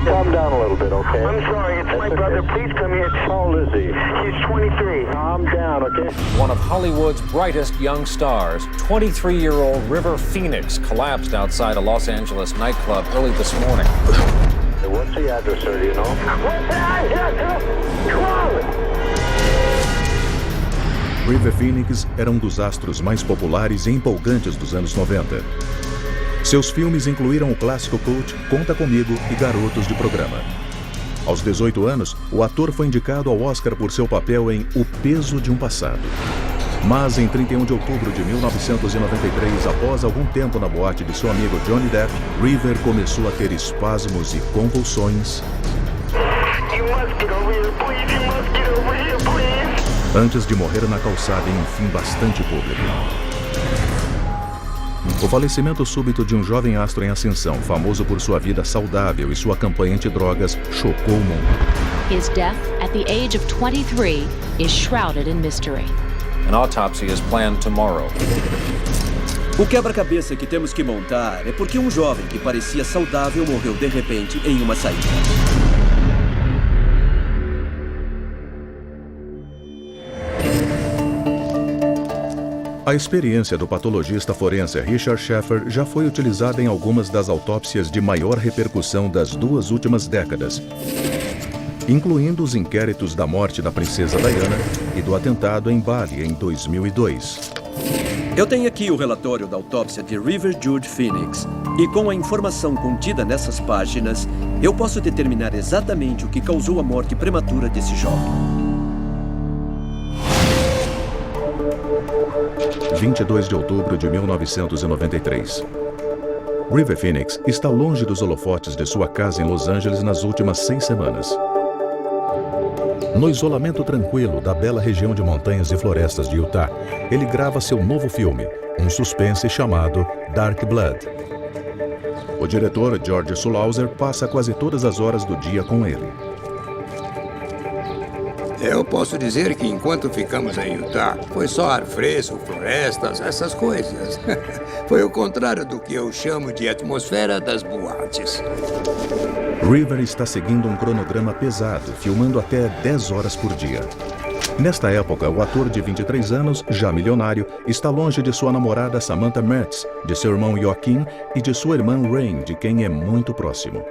Calm down a little bit, okay? I'm sorry, it's my brother. Please come here. How old is he? He's 23. Calm down, okay? One of Hollywood's brightest young stars, 23-year-old River Phoenix, collapsed outside a Los Angeles nightclub early this morning. Hey, what's the address, sir? Do you know? What's the address? Come on! River Phoenix era um dos astros mais populares e empolgantes dos anos 90. Seus filmes incluíram o clássico cult Conta Comigo e Garotos de Programa. Aos 18 anos, o ator foi indicado ao Oscar por seu papel em O Peso de um Passado. Mas em 31 de outubro de 1993, após algum tempo na boate de seu amigo Johnny Depp, River começou a ter espasmos e convulsões. You must get over here, please. You must get over here, please. Antes de morrer na calçada em um fim bastante público. O falecimento súbito de um jovem astro em ascensão, famoso por sua vida saudável e sua campanha anti-drogas, chocou o mundo. His death at the age of 23 is shrouded in mystery. An autopsy is planned tomorrow. O quebra-cabeça que temos que montar é porque um jovem que parecia saudável morreu de repente em uma saída. A experiência do patologista forense Richard Schaeffer já foi utilizada em algumas das autópsias de maior repercussão das 2 últimas décadas, incluindo os inquéritos da morte da princesa Diana e do atentado em Bali em 2002. Eu tenho aqui o relatório da autópsia de River Jude Phoenix, e com a informação contida nessas páginas, eu posso determinar exatamente o que causou a morte prematura desse jovem. 22 de outubro de 1993. River Phoenix está longe dos holofotes de sua casa em Los Angeles nas últimas 6 semanas. No isolamento tranquilo da bela região de montanhas e florestas de Utah, ele grava seu novo filme, um suspense chamado Dark Blood. O diretor George Sulauser passa quase todas as horas do dia com ele. Eu posso dizer que enquanto ficamos em Utah, foi só ar fresco, florestas, essas coisas. Foi o contrário do que eu chamo de atmosfera das boates. River está seguindo um cronograma pesado, filmando até 10 horas por dia. Nesta época, o ator de 23 anos, já milionário, está longe de sua namorada Samantha Mertz, de seu irmão Joaquim e de sua irmã Rain, de quem é muito próximo.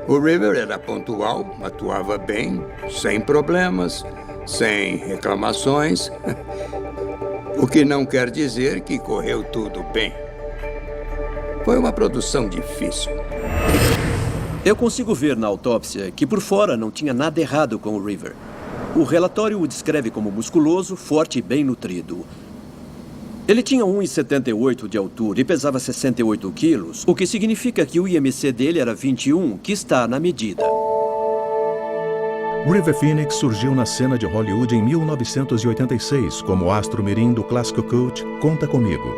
O River era pontual, atuava bem, sem problemas, sem reclamações. O que não quer dizer que correu tudo bem. Foi uma produção difícil. Eu consigo ver na autópsia que por fora não tinha nada errado com o River. O relatório o descreve como musculoso, forte e bem nutrido. Ele tinha 1,78 de altura e pesava 68 quilos, o que significa que o IMC dele era 21, que está na medida. River Phoenix surgiu na cena de Hollywood em 1986 como astro mirim do clássico cult Conta Comigo.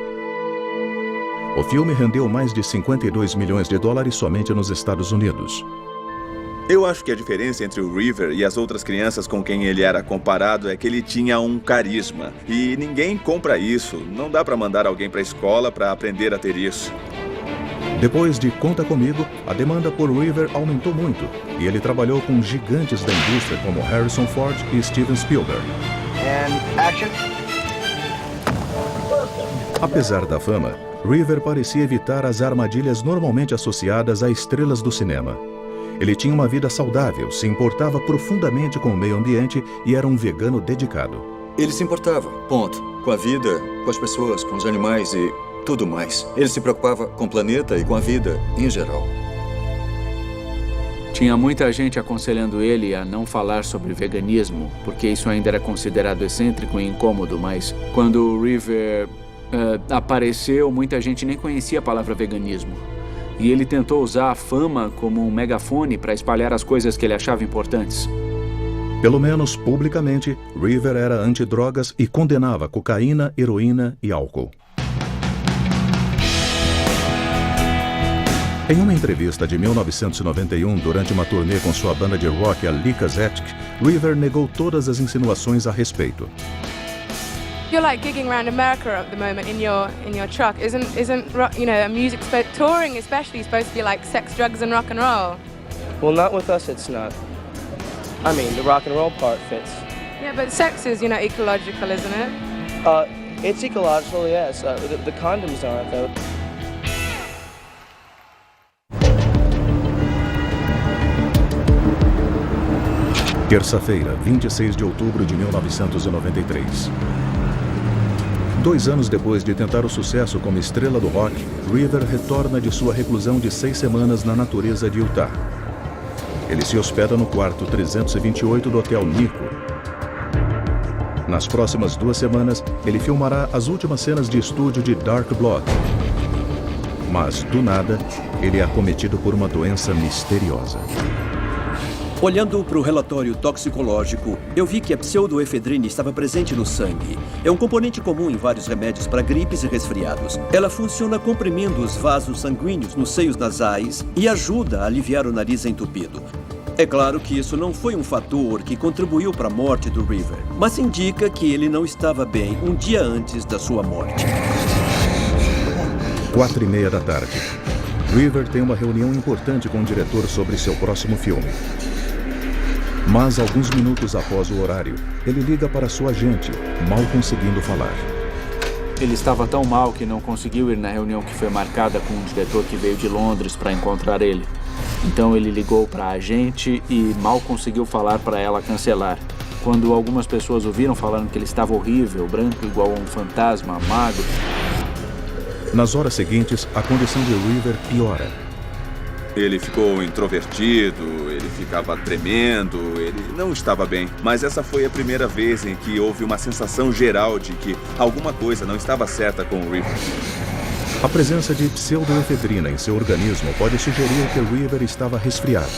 O filme rendeu mais de 52 milhões de dólares somente nos Estados Unidos. Eu acho que a diferença entre o River e as outras crianças com quem ele era comparado é que ele tinha um carisma. E ninguém compra isso. Não dá para mandar alguém para a escola para aprender a ter isso. Depois de Conta Comigo, a demanda por River aumentou muito e ele trabalhou com gigantes da indústria como Harrison Ford e Steven Spielberg. And action. Apesar da fama, River parecia evitar as armadilhas normalmente associadas a estrelas do cinema. Ele tinha uma vida saudável, se importava profundamente com o meio ambiente e era um vegano dedicado. Ele se importava, ponto. Com a vida, com as pessoas, com os animais e tudo mais. Ele se preocupava com o planeta e com a vida em geral. Tinha muita gente aconselhando ele a não falar sobre veganismo, porque isso ainda era considerado excêntrico e incômodo, mas quando o River apareceu, muita gente nem conhecia a palavra veganismo. E ele tentou usar a fama como um megafone para espalhar as coisas que ele achava importantes. Pelo menos publicamente, River era antidrogas e condenava cocaína, heroína e álcool. Em uma entrevista de 1991, durante uma turnê com sua banda de rock, a Likazetic, River negou todas as insinuações a respeito. You're like gigging around America at the moment in your truck. Isn't touring especially supposed to be like sex, drugs and rock and roll? Well, not with us, it's not. I mean, the rock and roll part fits. Yeah, but sex is, ecological, isn't it? It's ecological, yes. The condoms aren't, though. Terça-feira, 26 de outubro de 1993. 2 anos depois de tentar o sucesso como estrela do rock, River retorna de sua reclusão de 6 semanas na natureza de Utah. Ele se hospeda no quarto 328 do Hotel Nico. Nas próximas 2 semanas, ele filmará as últimas cenas de estúdio de Dark Blood. Mas, do nada, ele é acometido por uma doença misteriosa. Olhando para o relatório toxicológico, eu vi que a pseudoefedrina estava presente no sangue. É um componente comum em vários remédios para gripes e resfriados. Ela funciona comprimindo os vasos sanguíneos nos seios nasais e ajuda a aliviar o nariz entupido. É claro que isso não foi um fator que contribuiu para a morte do River, mas indica que ele não estava bem um dia antes da sua morte. 4:30 da tarde. River tem uma reunião importante com o diretor sobre seu próximo filme. Mas, alguns minutos após o horário, ele liga para sua agente, mal conseguindo falar. Ele estava tão mal que não conseguiu ir na reunião que foi marcada com um diretor que veio de Londres para encontrar ele. Então ele ligou para a agente e mal conseguiu falar para ela cancelar. Quando algumas pessoas o viram falando que ele estava horrível, branco igual a um fantasma, magro. Nas horas seguintes, a condição de River piora. Ele ficou introvertido, ele ficava tremendo, ele não estava bem. Mas essa foi a primeira vez em que houve uma sensação geral de que alguma coisa não estava certa com o River. A presença de pseudoefedrina em seu organismo pode sugerir que River estava resfriado.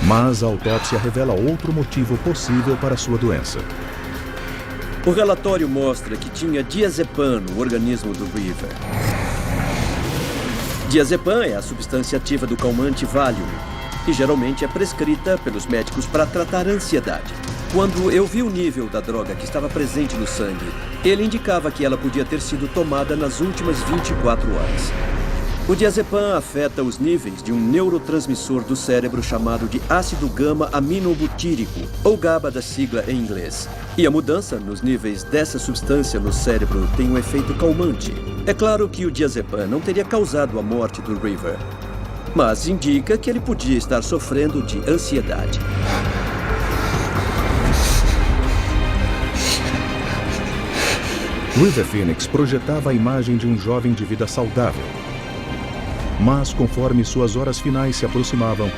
Mas a autópsia revela outro motivo possível para sua doença. O relatório mostra que tinha diazepam no organismo do River. Diazepam é a substância ativa do calmante Valium e geralmente é prescrita pelos médicos para tratar a ansiedade. Quando eu vi o nível da droga que estava presente no sangue, ele indicava que ela podia ter sido tomada nas últimas 24 horas. O diazepam afeta os níveis de um neurotransmissor do cérebro chamado de ácido gama-aminobutírico, ou GABA da sigla em inglês. E a mudança nos níveis dessa substância no cérebro tem um efeito calmante. É claro que o diazepam não teria causado a morte do River, mas indica que ele podia estar sofrendo de ansiedade. River Phoenix projetava a imagem de um jovem de vida saudável. Mas, conforme suas horas finais se aproximavam,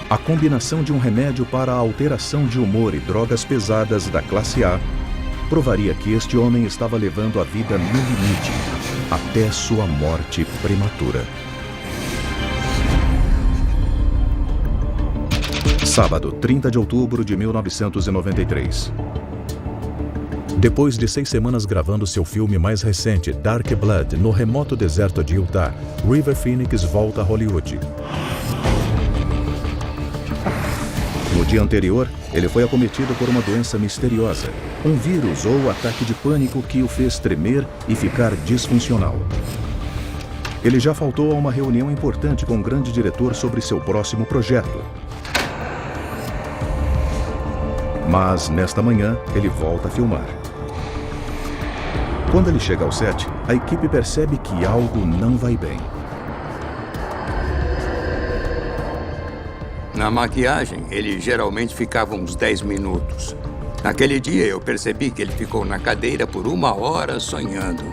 a combinação de um remédio para a alteração de humor e drogas pesadas da classe A provaria que este homem estava levando a vida no limite, até sua morte prematura. Sábado, 30 de outubro de 1993. Depois de 6 semanas gravando seu filme mais recente, Dark Blood, no remoto deserto de Utah, River Phoenix volta a Hollywood. No dia anterior, ele foi acometido por uma doença misteriosa, um vírus ou ataque de pânico que o fez tremer e ficar disfuncional. Ele já faltou a uma reunião importante com o grande diretor sobre seu próximo projeto. Mas, nesta manhã, ele volta a filmar. Quando ele chega ao set, a equipe percebe que algo não vai bem. Na maquiagem, ele geralmente ficava uns 10 minutos. Naquele dia, eu percebi que ele ficou na cadeira por 1 hora sonhando.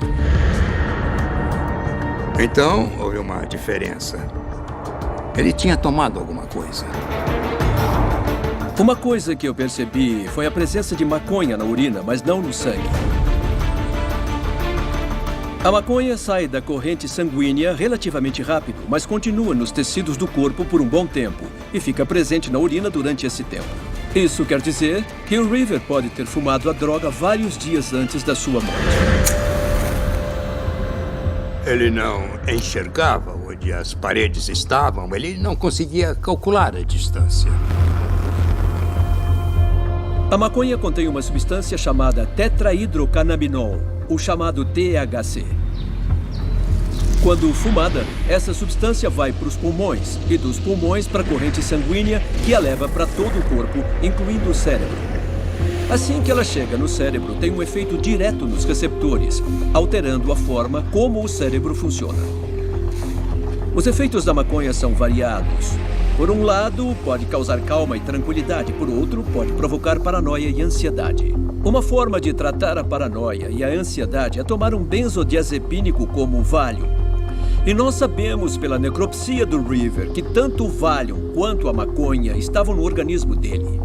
Então, houve uma diferença. Ele tinha tomado alguma coisa. Uma coisa que eu percebi foi a presença de maconha na urina, mas não no sangue. A maconha sai da corrente sanguínea relativamente rápido, mas continua nos tecidos do corpo por um bom tempo e fica presente na urina durante esse tempo. Isso quer dizer que o River pode ter fumado a droga vários dias antes da sua morte. Ele não enxergava onde as paredes estavam, ele não conseguia calcular a distância. A maconha contém uma substância chamada tetrahidrocannabinol, o chamado THC. Quando fumada, essa substância vai para os pulmões e dos pulmões para a corrente sanguínea que a leva para todo o corpo, incluindo o cérebro. Assim que ela chega no cérebro, tem um efeito direto nos receptores, alterando a forma como o cérebro funciona. Os efeitos da maconha são variados. Por um lado, pode causar calma e tranquilidade. Por outro, pode provocar paranoia e ansiedade. Uma forma de tratar a paranoia e a ansiedade é tomar um benzodiazepínico como o Valium. E nós sabemos pela necropsia do River que tanto o Valium quanto a maconha estavam no organismo dele.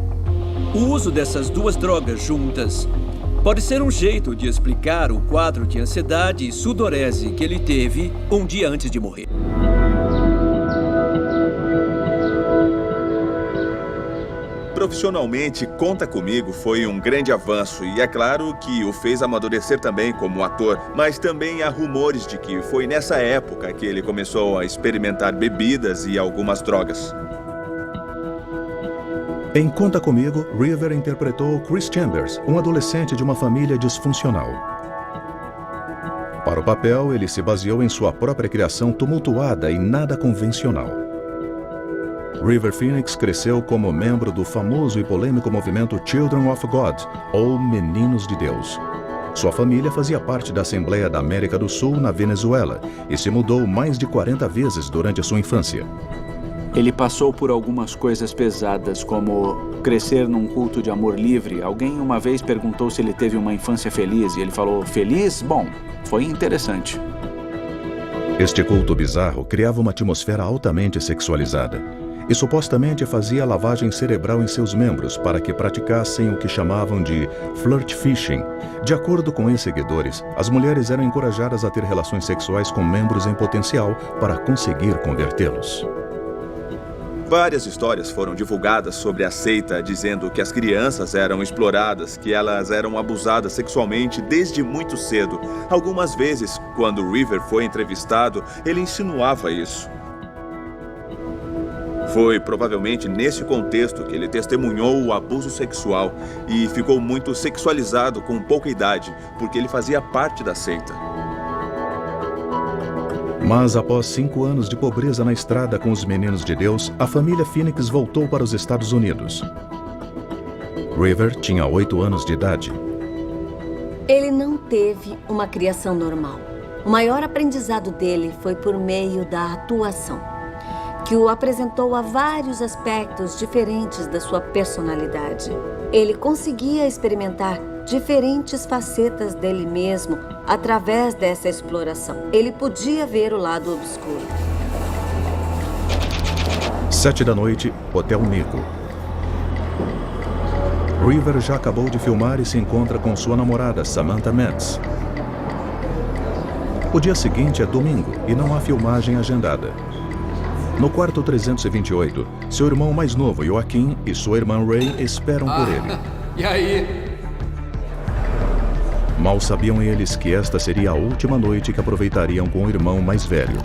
O uso dessas duas drogas juntas pode ser um jeito de explicar o quadro de ansiedade e sudorese que ele teve um dia antes de morrer. Profissionalmente, Conta Comigo foi um grande avanço e é claro que o fez amadurecer também como ator, mas também há rumores de que foi nessa época que ele começou a experimentar bebidas e algumas drogas. Em Conta Comigo, River interpretou Chris Chambers, um adolescente de uma família disfuncional. Para o papel, ele se baseou em sua própria criação tumultuada e nada convencional. River Phoenix cresceu como membro do famoso e polêmico movimento Children of God, ou Meninos de Deus. Sua família fazia parte da Assembleia da América do Sul na Venezuela e se mudou mais de 40 vezes durante a sua infância. Ele passou por algumas coisas pesadas, como crescer num culto de amor livre. Alguém uma vez perguntou se ele teve uma infância feliz e ele falou, feliz? Bom, foi interessante. Este culto bizarro criava uma atmosfera altamente sexualizada e supostamente fazia lavagem cerebral em seus membros para que praticassem o que chamavam de flirt fishing. De acordo com ex-seguidores, as mulheres eram encorajadas a ter relações sexuais com membros em potencial para conseguir convertê-los. Várias histórias foram divulgadas sobre a seita, dizendo que as crianças eram exploradas, que elas eram abusadas sexualmente desde muito cedo. Algumas vezes, quando River foi entrevistado, ele insinuava isso. Foi provavelmente nesse contexto que ele testemunhou o abuso sexual e ficou muito sexualizado com pouca idade, porque ele fazia parte da seita. Mas após 5 anos de pobreza na estrada com os Meninos de Deus, a família Phoenix voltou para os Estados Unidos. River tinha 8 anos de idade. Ele não teve uma criação normal. O maior aprendizado dele foi por meio da atuação, que o apresentou a vários aspectos diferentes da sua personalidade. Ele conseguia experimentar diferentes facetas dele mesmo através dessa exploração. Ele podia ver o lado obscuro. 7 da noite, Hotel Nico. River já acabou de filmar e se encontra com sua namorada, Samantha Metz. O dia seguinte é domingo e não há filmagem agendada. No quarto 328, seu irmão mais novo, Joaquim, e sua irmã Ray esperam por ele. E aí? Mal sabiam eles que esta seria a última noite que aproveitariam com o irmão mais velho.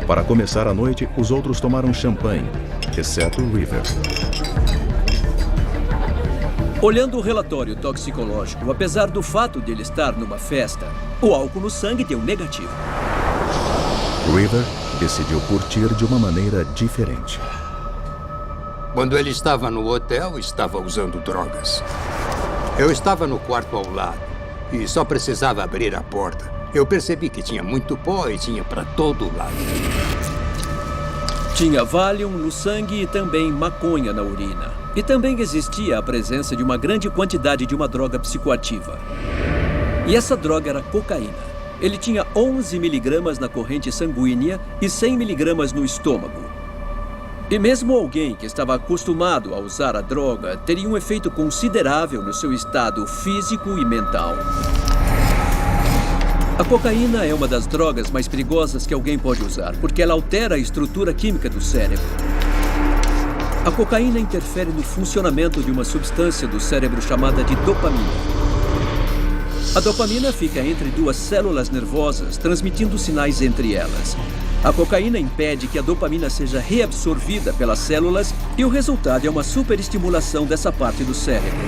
Para começar a noite, os outros tomaram champanhe, exceto River. Olhando o relatório toxicológico, apesar do fato de ele estar numa festa, o álcool no sangue deu negativo. River decidiu curtir de uma maneira diferente. Quando ele estava no hotel, estava usando drogas. Eu estava no quarto ao lado e só precisava abrir a porta. Eu percebi que tinha muito pó e tinha para todo lado. Tinha Valium no sangue e também maconha na urina. E também existia a presença de uma grande quantidade de uma droga psicoativa. E essa droga era cocaína. Ele tinha 11 miligramas na corrente sanguínea e 100 miligramas no estômago. E mesmo alguém que estava acostumado a usar a droga teria um efeito considerável no seu estado físico e mental. A cocaína é uma das drogas mais perigosas que alguém pode usar, porque ela altera a estrutura química do cérebro. A cocaína interfere no funcionamento de uma substância do cérebro chamada de dopamina. A dopamina fica entre duas células nervosas, transmitindo sinais entre elas. A cocaína impede que a dopamina seja reabsorvida pelas células e o resultado é uma superestimulação dessa parte do cérebro.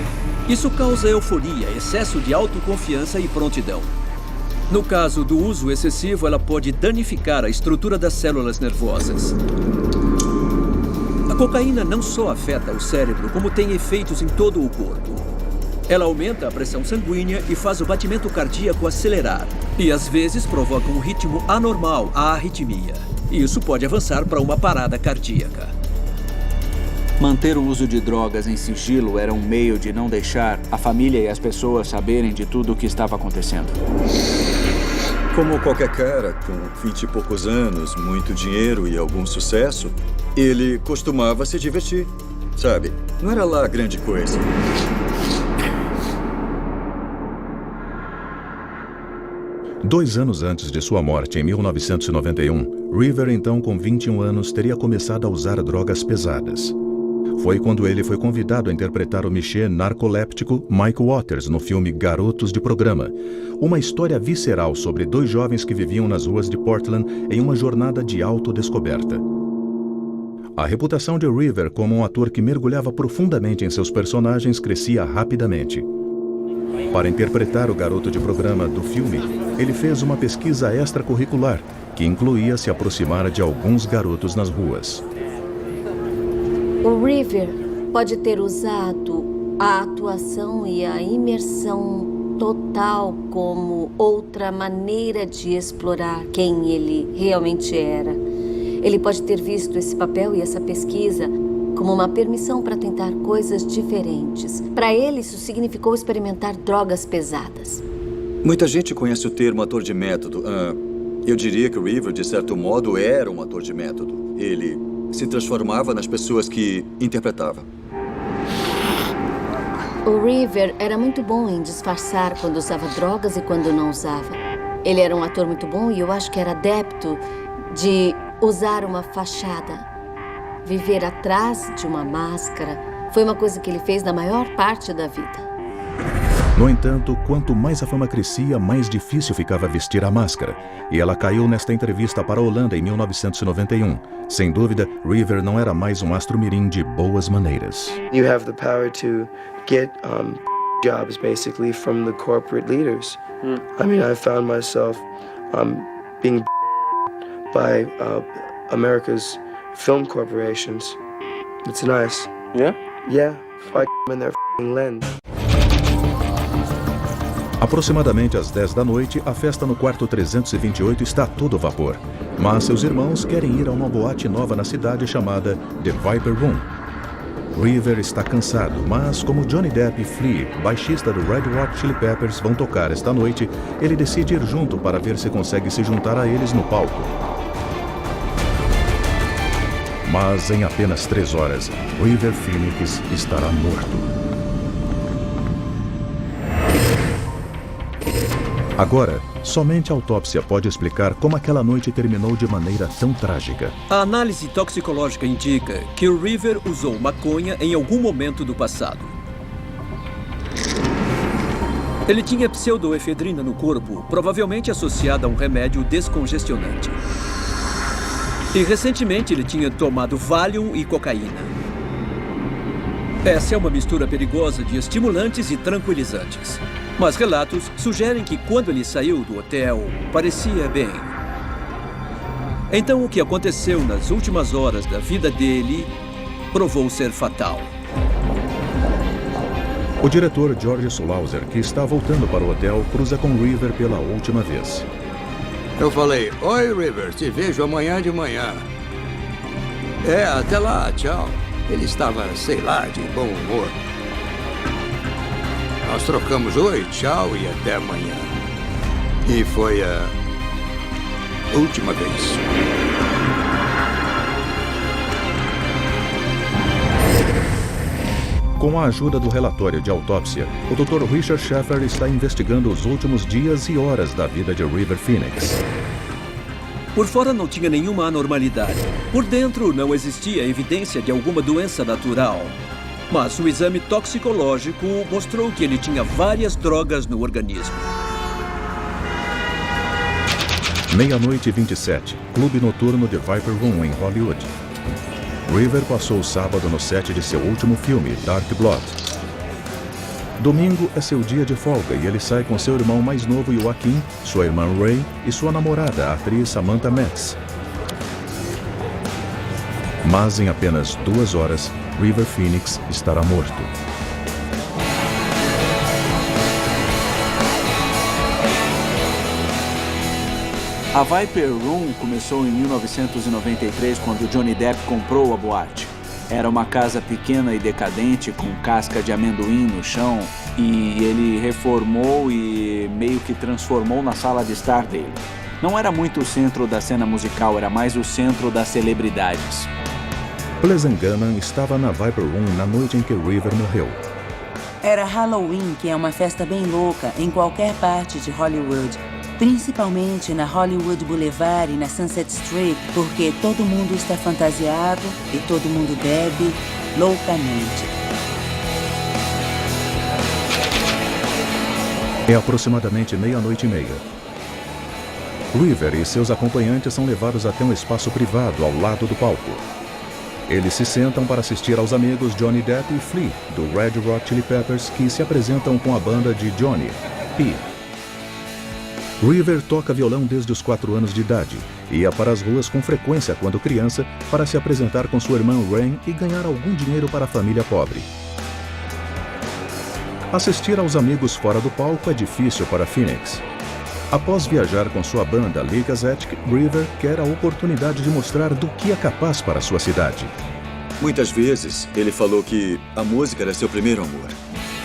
Isso causa euforia, excesso de autoconfiança e prontidão. No caso do uso excessivo, ela pode danificar a estrutura das células nervosas. A cocaína não só afeta o cérebro, como tem efeitos em todo o corpo. Ela aumenta a pressão sanguínea e faz o batimento cardíaco acelerar. E às vezes provoca um ritmo anormal, a arritmia. E isso pode avançar para uma parada cardíaca. Manter o uso de drogas em sigilo era um meio de não deixar a família e as pessoas saberem de tudo o que estava acontecendo. Como qualquer cara com 20 e poucos anos, muito dinheiro e algum sucesso, ele costumava se divertir, sabe? Não era lá grande coisa. Dois anos antes de sua morte, em 1991, River, então com 21 anos, teria começado a usar drogas pesadas. Foi quando ele foi convidado a interpretar o Michê narcoléptico Mike Waters no filme Garotos de Programa, uma história visceral sobre dois jovens que viviam nas ruas de Portland em uma jornada de autodescoberta. A reputação de River como um ator que mergulhava profundamente em seus personagens crescia rapidamente. Para interpretar o garoto de programa do filme, ele fez uma pesquisa extracurricular, que incluía se aproximar de alguns garotos nas ruas. O River pode ter usado a atuação e a imersão total como outra maneira de explorar quem ele realmente era. Ele pode ter visto esse papel e essa pesquisa como uma permissão para tentar coisas diferentes. Para ele, isso significou experimentar drogas pesadas. Muita gente conhece o termo ator de método. Eu diria que o River, de certo modo, era um ator de método. Ele se transformava nas pessoas que interpretava. O River era muito bom em disfarçar quando usava drogas e quando não usava. Ele era um ator muito bom e eu acho que era adepto de usar uma fachada. Viver atrás de uma máscara foi uma coisa que ele fez na maior parte da vida. No entanto, quanto mais a fama crescia, mais difícil ficava vestir a máscara. E ela caiu nesta entrevista para a Holanda em 1991. Sem dúvida, River não era mais um astro-mirim de boas maneiras. You have the power to get jobs basically from the corporate leaders. I mean, I found myself being by America's film corporations. It's nice. Yeah? Yeah. I in their lens. Aproximadamente às 10 da noite, a festa no quarto 328 está a todo vapor. Mas seus irmãos querem ir a uma boate nova na cidade chamada The Viper Room. River está cansado, mas como Johnny Depp e Flea, baixista do Red Hot Chili Peppers, vão tocar esta noite, ele decide ir junto para ver se consegue se juntar a eles no palco. Mas em apenas 3 horas, River Phoenix estará morto. Agora, somente a autópsia pode explicar como aquela noite terminou de maneira tão trágica. A análise toxicológica indica que o River usou maconha em algum momento do passado. Ele tinha pseudoefedrina no corpo, provavelmente associada a um remédio descongestionante. E recentemente ele tinha tomado Valium e cocaína. Essa é uma mistura perigosa de estimulantes e tranquilizantes. Mas relatos sugerem que quando ele saiu do hotel, parecia bem. Então o que aconteceu nas últimas horas da vida dele provou ser fatal. O diretor George Sulauser, que está voltando para o hotel, cruza com River pela última vez. Eu falei, oi River, te vejo amanhã de manhã. Até lá, tchau. Ele estava, sei lá, de bom humor. Nós trocamos oi, tchau e até amanhã. E foi a última vez. Com a ajuda do relatório de autópsia, o Dr. Richard Sheffer está investigando os últimos dias e horas da vida de River Phoenix. Por fora não tinha nenhuma anormalidade. Por dentro não existia evidência de alguma doença natural. Mas o exame toxicológico mostrou que ele tinha várias drogas no organismo. Meia-noite e 27, clube noturno The Viper Room, em Hollywood. River passou o sábado no set de seu último filme, Dark Blood. Domingo é seu dia de folga e ele sai com seu irmão mais novo, Joaquim, sua irmã Ray e sua namorada, a atriz Samantha Metz. Mas em apenas 2 horas, River Phoenix estará morto. A Viper Room começou em 1993, quando Johnny Depp comprou a boate. Era uma casa pequena e decadente, com casca de amendoim no chão, e ele reformou e meio que transformou na sala de estar dele. Não era muito o centro da cena musical, era mais o centro das celebridades. Pleasant Gammon estava na Viper Room na noite em que River morreu. Era Halloween, que é uma festa bem louca em qualquer parte de Hollywood. Principalmente na Hollywood Boulevard e na Sunset Strip, porque todo mundo está fantasiado e todo mundo bebe loucamente. É aproximadamente 00:30. River e seus acompanhantes são levados até um espaço privado ao lado do palco. Eles se sentam para assistir aos amigos Johnny Depp e Flea, do Red Hot Chili Peppers, que se apresentam com a banda de Johnny, P. River toca violão desde os 4 anos de idade e ia para as ruas com frequência quando criança para se apresentar com sua irmã Rain e ganhar algum dinheiro para a família pobre. Assistir aos amigos fora do palco é difícil para Phoenix. Após viajar com sua banda Lee Gazette, River quer a oportunidade de mostrar do que é capaz para sua cidade. Muitas vezes ele falou que a música era seu primeiro amor.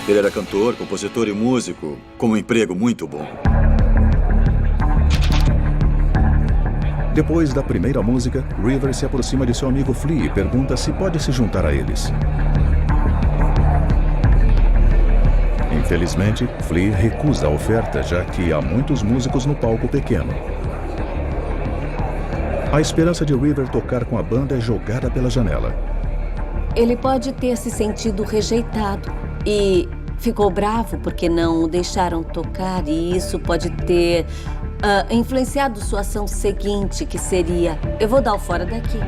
Ele era cantor, compositor e músico, com um emprego muito bom. Depois da primeira música, River se aproxima de seu amigo Flea e pergunta se pode se juntar a eles. Infelizmente, Flea recusa a oferta, já que há muitos músicos no palco pequeno. A esperança de River tocar com a banda é jogada pela janela. Ele pode ter se sentido rejeitado e ficou bravo porque não o deixaram tocar, e isso pode ter influenciado sua ação seguinte, que seria: eu vou dar o fora daqui.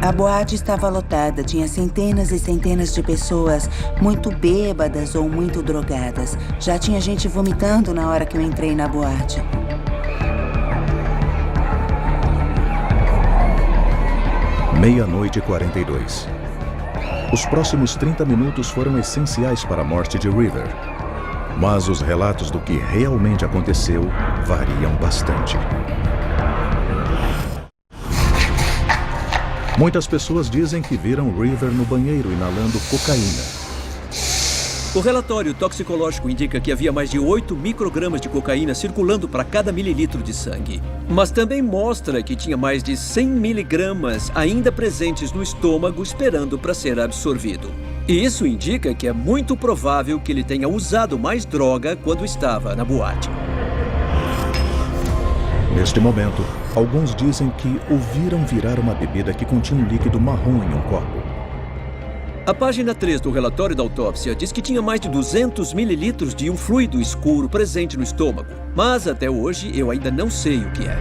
A boate estava lotada, tinha centenas e centenas de pessoas muito bêbadas ou muito drogadas. Já tinha gente vomitando na hora que eu entrei na boate. Meia-noite e 42. Os próximos 30 minutos foram essenciais para a morte de River. Mas os relatos do que realmente aconteceu variam bastante. Muitas pessoas dizem que viram River no banheiro inalando cocaína. O relatório toxicológico indica que havia mais de 8 microgramas de cocaína circulando para cada mililitro de sangue. Mas também mostra que tinha mais de 100 miligramas ainda presentes no estômago esperando para ser absorvido. E isso indica que é muito provável que ele tenha usado mais droga quando estava na boate. Neste momento, alguns dizem que o viram virar uma bebida que continha um líquido marrom em um copo. A página 3 do relatório da autópsia diz que tinha mais de 200 mililitros de um fluido escuro presente no estômago. Mas até hoje eu ainda não sei o que é.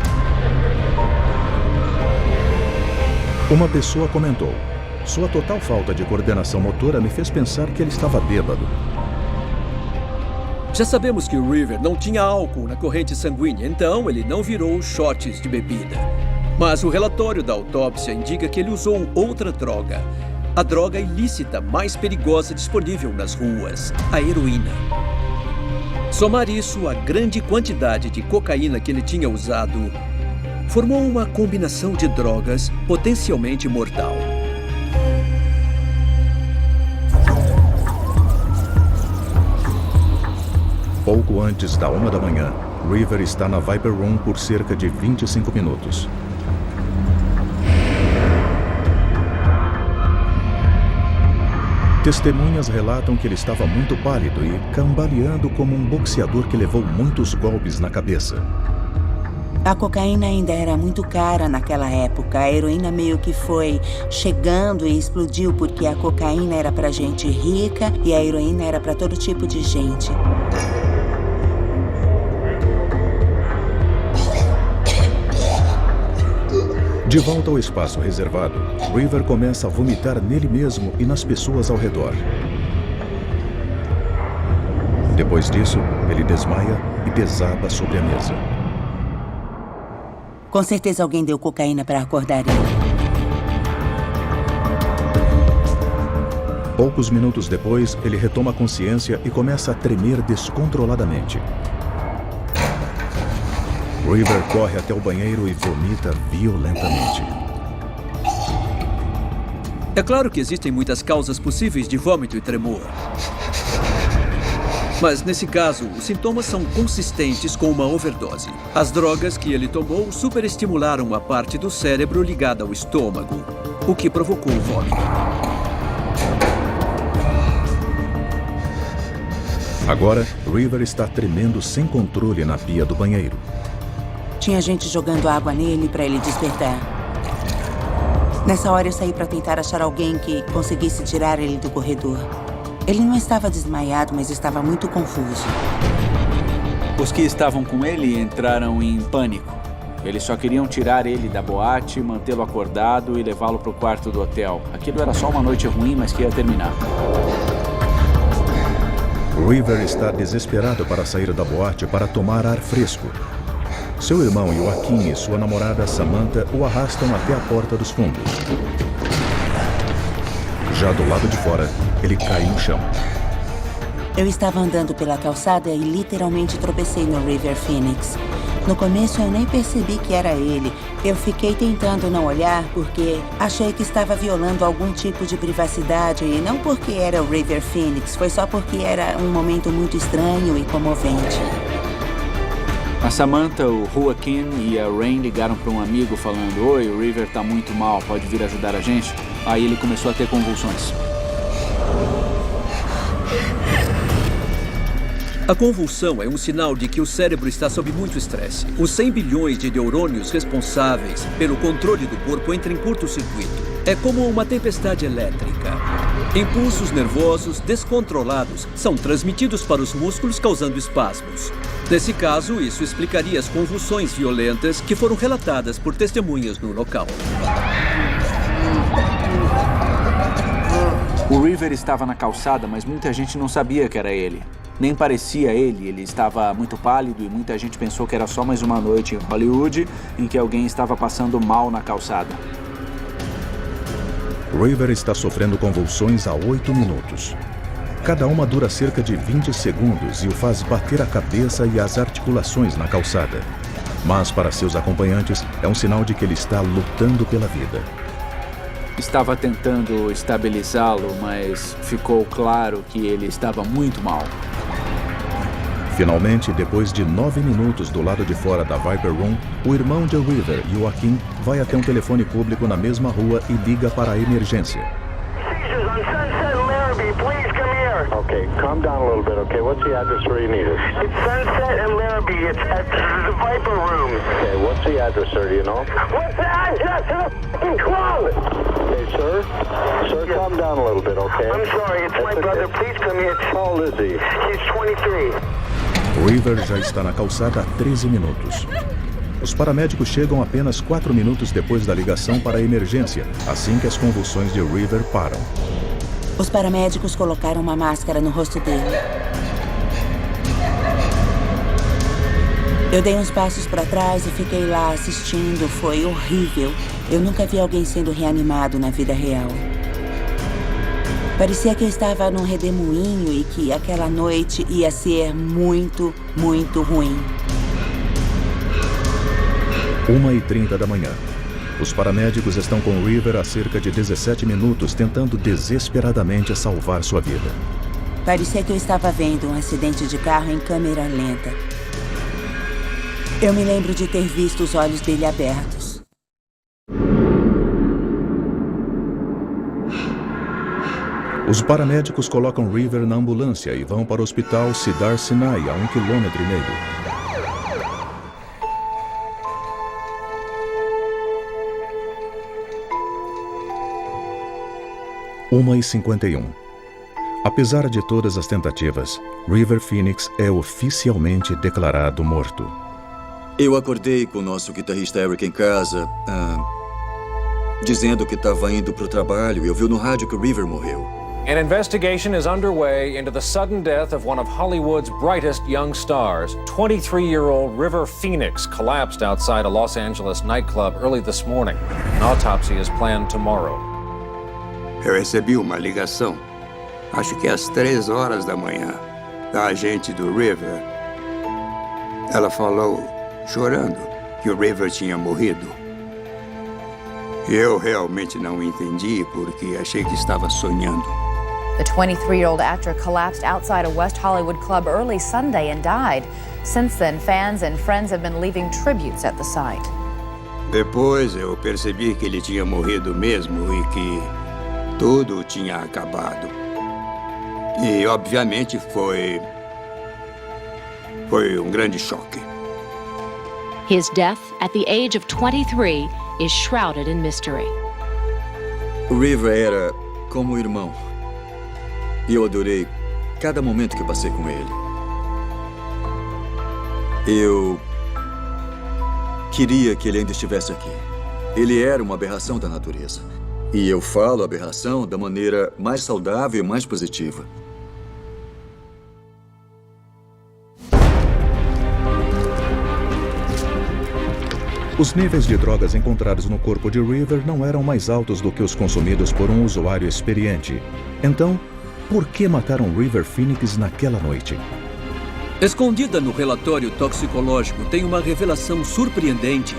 Uma pessoa comentou: sua total falta de coordenação motora me fez pensar que ele estava bêbado. Já sabemos que o River não tinha álcool na corrente sanguínea, então ele não virou shots de bebida. Mas o relatório da autópsia indica que ele usou outra droga. A droga ilícita mais perigosa disponível nas ruas, a heroína. Somar isso à grande quantidade de cocaína que ele tinha usado, formou uma combinação de drogas potencialmente mortal. Pouco antes da 1 da manhã, River está na Viper Room por cerca de 25 minutos. Testemunhas relatam que ele estava muito pálido e cambaleando como um boxeador que levou muitos golpes na cabeça. A cocaína ainda era muito cara naquela época. A heroína meio que foi chegando e explodiu porque a cocaína era pra gente rica e a heroína era pra todo tipo de gente. De volta ao espaço reservado, River começa a vomitar nele mesmo e nas pessoas ao redor. Depois disso, ele desmaia e desaba sobre a mesa. Com certeza alguém deu cocaína para acordar ele. Poucos minutos depois, ele retoma a consciência e começa a tremer descontroladamente. River corre até o banheiro e vomita violentamente. É claro que existem muitas causas possíveis de vômito e tremor. Mas, nesse caso, os sintomas são consistentes com uma overdose. As drogas que ele tomou superestimularam a parte do cérebro ligada ao estômago, o que provocou o vômito. Agora, River está tremendo sem controle na pia do banheiro. Tinha gente jogando água nele para ele despertar. Nessa hora eu saí para tentar achar alguém que conseguisse tirar ele do corredor. Ele não estava desmaiado, mas estava muito confuso. Os que estavam com ele entraram em pânico. Eles só queriam tirar ele da boate, mantê-lo acordado e levá-lo para o quarto do hotel. Aquilo era só uma noite ruim, mas que ia terminar. River está desesperado para sair da boate para tomar ar fresco. Seu irmão Joaquim e sua namorada Samantha o arrastam até a porta dos fundos. Já do lado de fora, ele cai no chão. Eu estava andando pela calçada e literalmente tropecei no River Phoenix. No começo eu nem percebi que era ele. Eu fiquei tentando não olhar porque achei que estava violando algum tipo de privacidade e não porque era o River Phoenix, foi só porque era um momento muito estranho e comovente. A Samantha, o Joaquim e a Rain ligaram para um amigo falando: "Oi, o River tá muito mal, pode vir ajudar a gente?" Aí ele começou a ter convulsões. A convulsão é um sinal de que o cérebro está sob muito estresse. Os 100 bilhões de neurônios responsáveis pelo controle do corpo entram em curto-circuito. É como uma tempestade elétrica. Impulsos nervosos descontrolados são transmitidos para os músculos, causando espasmos. Nesse caso, isso explicaria as convulsões violentas que foram relatadas por testemunhas no local. O River estava na calçada, mas muita gente não sabia que era ele. Nem parecia ele, ele estava muito pálido e muita gente pensou que era só mais uma noite em Hollywood em que alguém estava passando mal na calçada. River está sofrendo convulsões há 8 minutos. Cada uma dura cerca de 20 segundos e o faz bater a cabeça e as articulações na calçada. Mas para seus acompanhantes é um sinal de que ele está lutando pela vida. Estava tentando estabilizá-lo, mas ficou claro que ele estava muito mal. Finalmente, depois de 9 minutos do lado de fora da Viper Room, o irmão de River, Joaquim, vai até um telefone público na mesma rua e liga para a emergência. Okay, calm down a little bit, okay? What's the address where you need us? It's Sunset and Larrabee. It's at the Viper Room. Okay, what's the address, sir? Do you know? What's the address to the f***ing club? Okay, sir? Sir, calm down a little bit, okay? I'm sorry, it's my brother. Please come here. How old is he? He's 23. River já está na calçada há 13 minutos. Os paramédicos chegam apenas 4 minutos depois da ligação para a emergência, assim que as convulsões de River param. Os paramédicos colocaram uma máscara no rosto dele. Eu dei uns passos para trás e fiquei lá assistindo. Foi horrível. Eu nunca vi alguém sendo reanimado na vida real. Parecia que eu estava num redemoinho e que aquela noite ia ser muito, muito ruim. 1h30 da manhã. Os paramédicos estão com River há cerca de 17 minutos, tentando desesperadamente salvar sua vida. Parecia que eu estava vendo um acidente de carro em câmera lenta. Eu me lembro de ter visto os olhos dele abertos. Os paramédicos colocam River na ambulância e vão para o hospital Cedar Sinai, a 1,5 km. 1h51. Apesar de todas as tentativas, River Phoenix é oficialmente declarado morto. Eu acordei com o nosso guitarrista Eric em casa dizendo que estava indo para o trabalho e ouviu no rádio que o River morreu. An investigation is underway into the sudden death of one of Hollywood's brightest young stars. 23-year-old River Phoenix collapsed outside a Los Angeles nightclub early this morning. An autopsy is planned tomorrow. Eu recebi uma ligação, acho que às 3 horas da manhã, da agente do River. Ela falou, chorando, que o River tinha morrido. Eu realmente não entendi porque achei que estava sonhando. The 23-year-old actor collapsed outside a West Hollywood club early Sunday and died. Since then, fans and friends have been leaving tributes at the site. Depois eu percebi que ele tinha morrido mesmo e que tudo tinha acabado. E, obviamente, foi um grande choque. His death at the age of 23 is shrouded in mystery. O River era como um irmão. E eu adorei cada momento que passei com ele. Eu queria que ele ainda estivesse aqui. Ele era uma aberração da natureza. E eu falo aberração da maneira mais saudável e mais positiva. Os níveis de drogas encontrados no corpo de River não eram mais altos do que os consumidos por um usuário experiente. Então, por que mataram River Phoenix naquela noite? Escondida no relatório toxicológico tem uma revelação surpreendente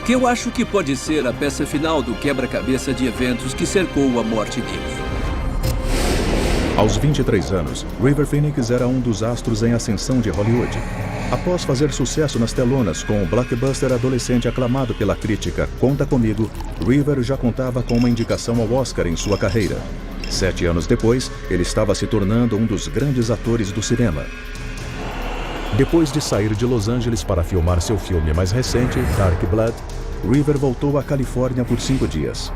que eu acho que pode ser a peça final do quebra-cabeça de eventos que cercou a morte dele. Aos 23 anos, River Phoenix era um dos astros em ascensão de Hollywood. Após fazer sucesso nas telonas com o blockbuster adolescente aclamado pela crítica Conta Comigo, River já contava com uma indicação ao Oscar em sua carreira. 7 anos depois, ele estava se tornando um dos grandes atores do cinema. Depois de sair de Los Angeles para filmar seu filme mais recente, Dark Blood, River voltou à Califórnia por 5 dias.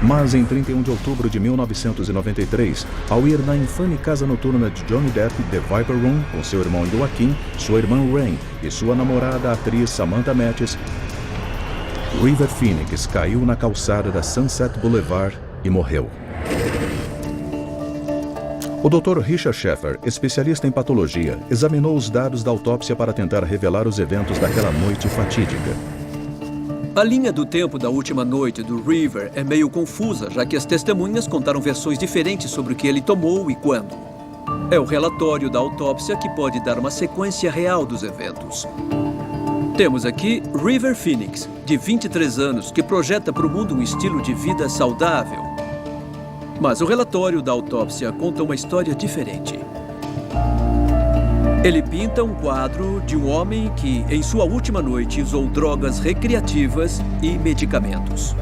Mas em 31 de outubro de 1993, ao ir na infame casa noturna de Johnny Depp, The Viper Room, com seu irmão Joaquim, sua irmã Rain e sua namorada, a atriz Samantha Mathis, River Phoenix caiu na calçada da Sunset Boulevard e morreu. O Dr. Richard Sheffer, especialista em patologia, examinou os dados da autópsia para tentar revelar os eventos daquela noite fatídica. A linha do tempo da última noite do River é meio confusa, já que as testemunhas contaram versões diferentes sobre o que ele tomou e quando. É o relatório da autópsia que pode dar uma sequência real dos eventos. Temos aqui River Phoenix, de 23 anos, que projeta para o mundo um estilo de vida saudável. Mas o relatório da autópsia conta uma história diferente. Ele pinta um quadro de um homem que, em sua última noite, usou drogas recreativas e medicamentos.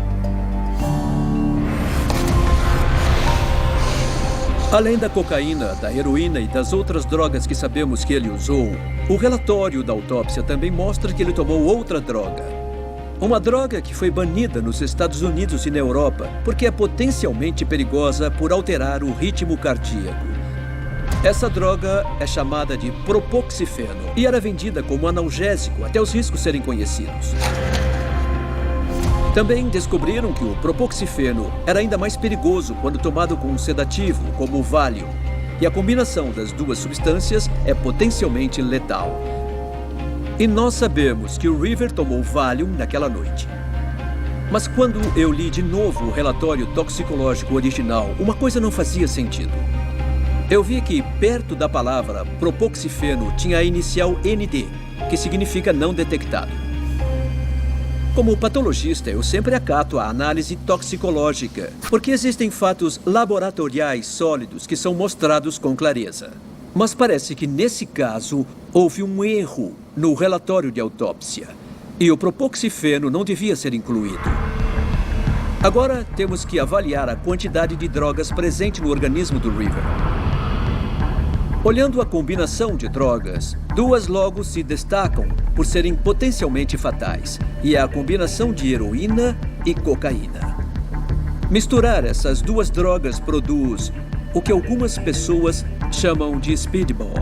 Além da cocaína, da heroína e das outras drogas que sabemos que ele usou, o relatório da autópsia também mostra que ele tomou outra droga. Uma droga que foi banida nos Estados Unidos e na Europa porque é potencialmente perigosa por alterar o ritmo cardíaco. Essa droga é chamada de propoxifeno e era vendida como analgésico até os riscos serem conhecidos. Também descobriram que o propoxifeno era ainda mais perigoso quando tomado com um sedativo, como o Valium, e a combinação das duas substâncias é potencialmente letal. E nós sabemos que o River tomou Valium naquela noite. Mas quando eu li de novo o relatório toxicológico original, uma coisa não fazia sentido. Eu vi que perto da palavra propoxifeno tinha a inicial ND, que significa não detectado. Como patologista, eu sempre acato a análise toxicológica, porque existem fatos laboratoriais sólidos que são mostrados com clareza. Mas parece que nesse caso houve um erro no relatório de autópsia, e o propoxifeno não devia ser incluído. Agora temos que avaliar a quantidade de drogas presente no organismo do River. Olhando a combinação de drogas, duas logo se destacam por serem potencialmente fatais, e é a combinação de heroína e cocaína. Misturar essas duas drogas produz o que algumas pessoas chamam de speedball.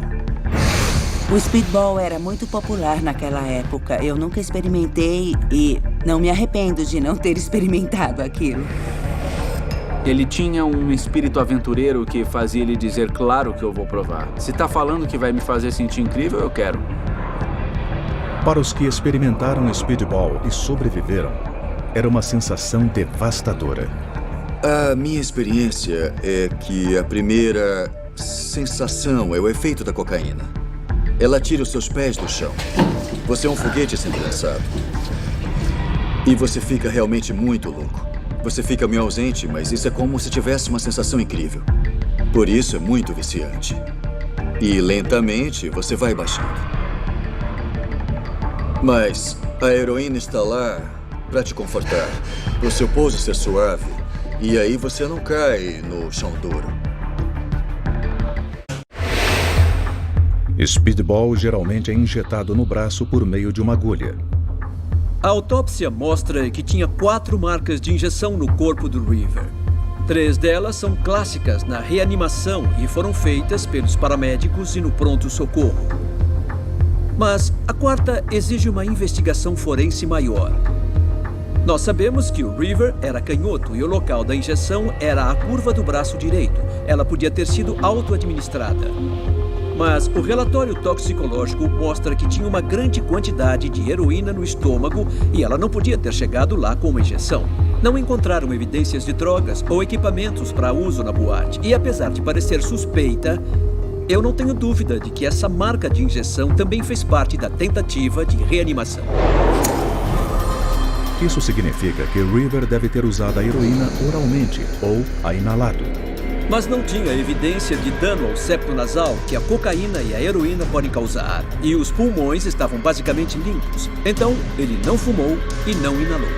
O speedball era muito popular naquela época. Eu nunca experimentei e não me arrependo de não ter experimentado aquilo. Ele tinha um espírito aventureiro que fazia ele dizer, claro que eu vou provar. Se tá falando que vai me fazer sentir incrível, eu quero. Para os que experimentaram speedball e sobreviveram, era uma sensação devastadora. A minha experiência é que a primeira sensação é o efeito da cocaína. Ela tira os seus pés do chão. Você é um foguete sendo lançado. E você fica realmente muito louco. Você fica meio ausente, mas isso é como se tivesse uma sensação incrível. Por isso é muito viciante. E lentamente você vai baixando. Mas a heroína está lá para te confortar, para o seu pouso ser suave. E aí você não cai no chão duro. Speedball geralmente é injetado no braço por meio de uma agulha. A autópsia mostra que tinha 4 marcas de injeção no corpo do River. 3 delas são clássicas na reanimação e foram feitas pelos paramédicos e no pronto-socorro. Mas a 4ª exige uma investigação forense maior. Nós sabemos que o River era canhoto e o local da injeção era a curva do braço direito. Ela podia ter sido auto-administrada. Mas o relatório toxicológico mostra que tinha uma grande quantidade de heroína no estômago e ela não podia ter chegado lá com uma injeção. Não encontraram evidências de drogas ou equipamentos para uso na boate. E apesar de parecer suspeita, eu não tenho dúvida de que essa marca de injeção também fez parte da tentativa de reanimação. Isso significa que River deve ter usado a heroína oralmente ou a inalado. Mas não tinha evidência de dano ao septo nasal que a cocaína e a heroína podem causar. E os pulmões estavam basicamente limpos. Então, ele não fumou e não inalou.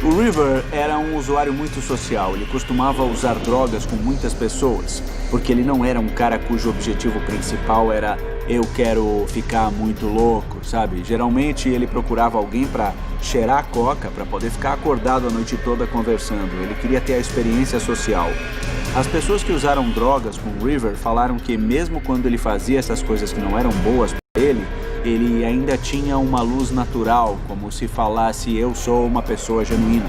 O River era um usuário muito social. Ele costumava usar drogas com muitas pessoas, porque ele não era um cara cujo objetivo principal era eu quero ficar muito louco, sabe? Geralmente ele procurava alguém para cheirar a coca, para poder ficar acordado a noite toda conversando. Ele queria ter a experiência social. As pessoas que usaram drogas com o River falaram que mesmo quando ele fazia essas coisas que não eram boas para ele ainda tinha uma luz natural, como se falasse, eu sou uma pessoa genuína.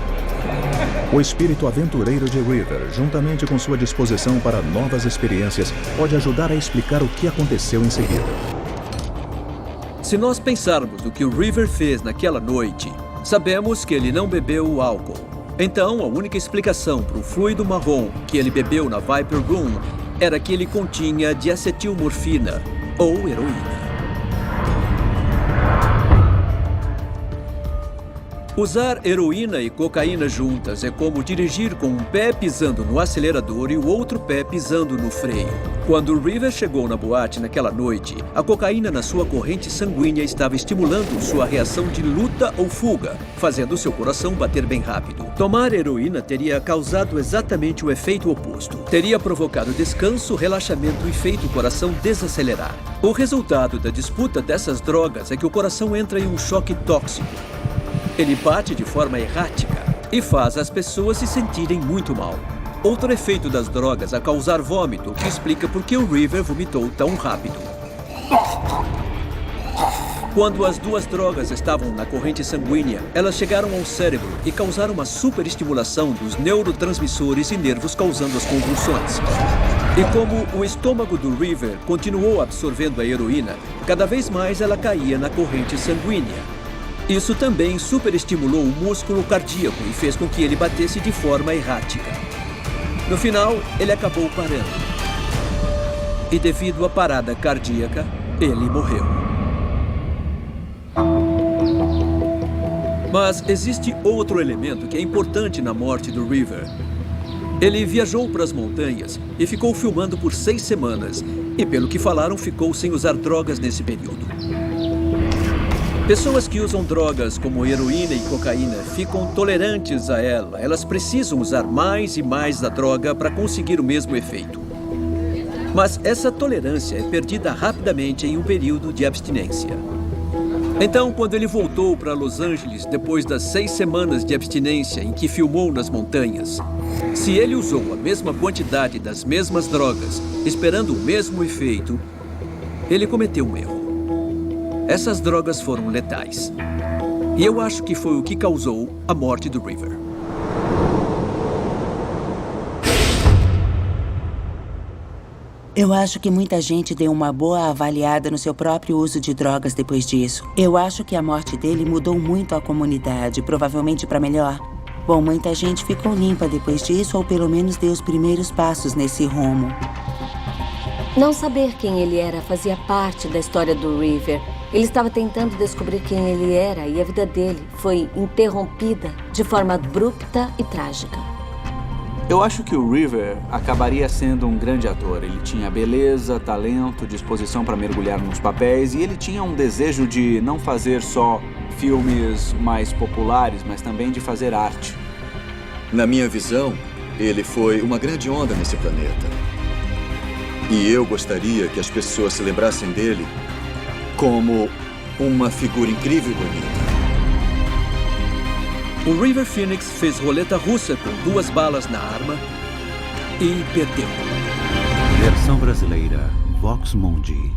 O espírito aventureiro de River, juntamente com sua disposição para novas experiências, pode ajudar a explicar o que aconteceu em seguida. Se nós pensarmos no que o River fez naquela noite, sabemos que ele não bebeu álcool. Então, a única explicação para o fluido marrom que ele bebeu na Viper Room era que ele continha diacetilmorfina, ou heroína. Usar heroína e cocaína juntas é como dirigir com um pé pisando no acelerador e o outro pé pisando no freio. Quando River chegou na boate naquela noite, a cocaína na sua corrente sanguínea estava estimulando sua reação de luta ou fuga, fazendo seu coração bater bem rápido. Tomar heroína teria causado exatamente o efeito oposto. Teria provocado descanso, relaxamento e feito o coração desacelerar. O resultado da disputa dessas drogas é que o coração entra em um choque tóxico. Ele bate de forma errática e faz as pessoas se sentirem muito mal. Outro efeito das drogas é causar vômito, o que explica por que o River vomitou tão rápido. Quando as 2 drogas estavam na corrente sanguínea, elas chegaram ao cérebro e causaram uma superestimulação dos neurotransmissores e nervos, causando as convulsões. E como o estômago do River continuou absorvendo a heroína, cada vez mais ela caía na corrente sanguínea. Isso também superestimulou o músculo cardíaco e fez com que ele batesse de forma errática. No final, ele acabou parando. E devido à parada cardíaca, ele morreu. Mas existe outro elemento que é importante na morte do River. Ele viajou para as montanhas e ficou filmando por 6 semanas. E pelo que falaram, ficou sem usar drogas nesse período. Pessoas que usam drogas como heroína e cocaína ficam tolerantes a ela. Elas precisam usar mais e mais da droga para conseguir o mesmo efeito. Mas essa tolerância é perdida rapidamente em um período de abstinência. Então, quando ele voltou para Los Angeles, depois das 6 semanas de abstinência em que filmou nas montanhas, se ele usou a mesma quantidade das mesmas drogas, esperando o mesmo efeito, Ele cometeu um erro. Essas drogas foram letais. E eu acho que foi o que causou a morte do River. Eu acho que muita gente deu uma boa avaliada no seu próprio uso de drogas depois disso. Eu acho que a morte dele mudou muito a comunidade, provavelmente para melhor. Bom, muita gente ficou limpa depois disso, ou pelo menos deu os primeiros passos nesse rumo. Não saber quem ele era fazia parte da história do River. Ele estava tentando descobrir quem ele era e a vida dele foi interrompida de forma abrupta e trágica. Eu acho que o River acabaria sendo um grande ator. Ele tinha beleza, talento, disposição para mergulhar nos papéis e ele tinha um desejo de não fazer só filmes mais populares, mas também de fazer arte. Na minha visão, ele foi uma grande onda nesse planeta. E eu gostaria que as pessoas se lembrassem dele como uma figura incrível e bonita. O River Phoenix fez roleta russa com 2 balas na arma e perdeu. Versão brasileira, Vox Mundi.